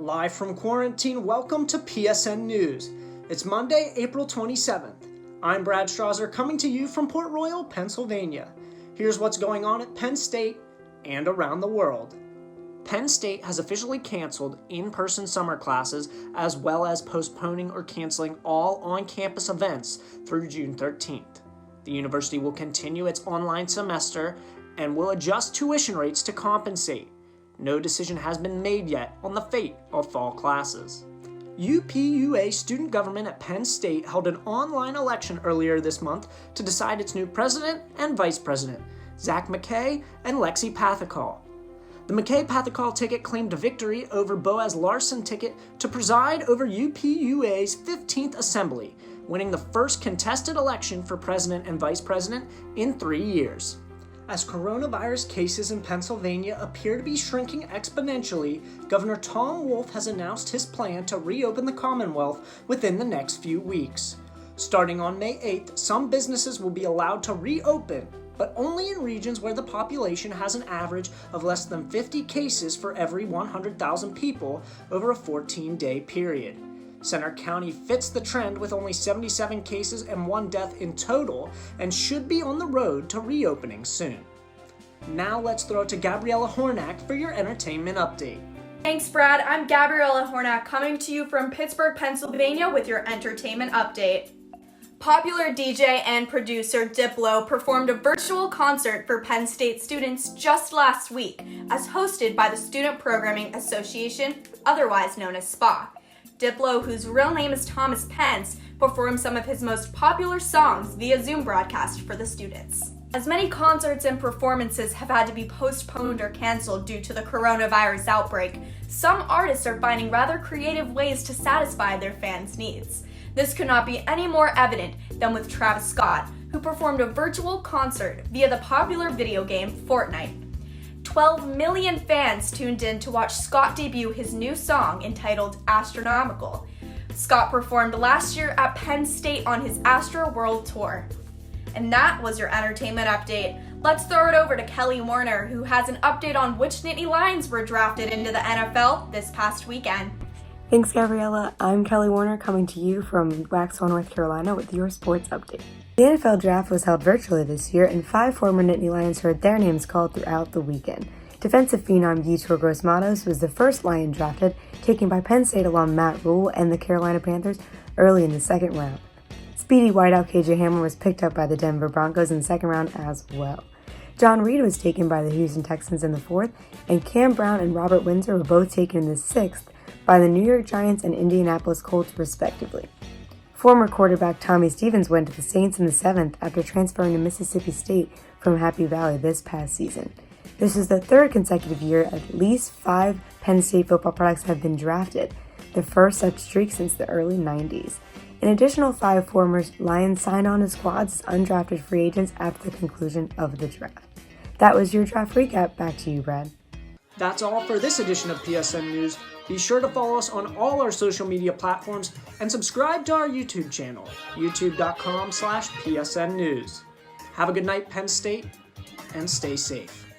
Live from quarantine, welcome to PSN News. It's Monday, April 27th. I'm Brad Strawser coming to you from Port Royal, Pennsylvania. Here's what's going on at Penn State and around the world. Penn State has officially canceled in-person summer classes as well as postponing or canceling all on-campus events through June 13th. The university will continue its online semester and will adjust tuition rates to compensate. No decision has been made yet on the fate of fall classes. UPUA student government at Penn State held an online election earlier this month to decide its new president and vice president, Zach McKay and Lexi Pathakal. The McKay-Pathakal ticket claimed a victory over Boaz Larson ticket to preside over UPUA's 15th assembly, winning the first contested election for president and vice president in 3 years. As coronavirus cases in Pennsylvania appear to be shrinking exponentially, Governor Tom Wolf has announced his plan to reopen the Commonwealth within the next few weeks. Starting on May 8th, some businesses will be allowed to reopen, but only in regions where the population has an average of less than 50 cases for every 100,000 people over a 14-day period. Center County fits the trend with only 77 cases and 1 death in total and should be on the road to reopening soon. Now let's throw it to Gabriella Hornack for your entertainment update. Thanks, Brad. I'm Gabriella Hornack coming to you from Pittsburgh, Pennsylvania with your entertainment update. Popular DJ and producer Diplo performed a virtual concert for Penn State students just last week, as hosted by the Student Programming Association, otherwise known as SPA. Diplo, whose real name is Thomas Pence, performed some of his most popular songs via Zoom broadcast for the students. As many concerts and performances have had to be postponed or canceled due to the coronavirus outbreak, some artists are finding rather creative ways to satisfy their fans' needs. This could not be any more evident than with Travis Scott, who performed a virtual concert via the popular video game Fortnite. 12 million fans tuned in to watch Scott debut his new song entitled Astronomical. Scott performed last year at Penn State on his Astro World Tour. And that was your entertainment update. Let's throw it over to Kelly Warner, who has an update on which Nittany Lions were drafted into the NFL this past weekend. Thanks, Gabriella. I'm Kelly Warner coming to you from Waxhaw, North Carolina with your sports update. The NFL draft was held virtually this year, and 5 former Nittany Lions heard their names called throughout the weekend. Defensive phenom Yetur Gross-Matos was the first Lion drafted, taken by Penn State alum Matt Rule and the Carolina Panthers early in the second round. Speedy wideout KJ Hamler was picked up by the Denver Broncos in the second round as well. John Reed was taken by the Houston Texans in the 4th, and Cam Brown and Robert Windsor were both taken in the 6th by the New York Giants and Indianapolis Colts respectively. Former quarterback Tommy Stevens went to the Saints in the 7th after transferring to Mississippi State from Happy Valley this past season. This is the 3rd consecutive year at least 5 Penn State football products have been drafted, the first such streak since the early 90s. An additional 5 former Lions signed on to squads as undrafted free agents after the conclusion of the draft. That was your draft recap. Back to you, Brad. That's all for this edition of PSN News. Be sure to follow us on all our social media platforms and subscribe to our YouTube channel, youtube.com/PSN News. Have a good night, Penn State, and stay safe.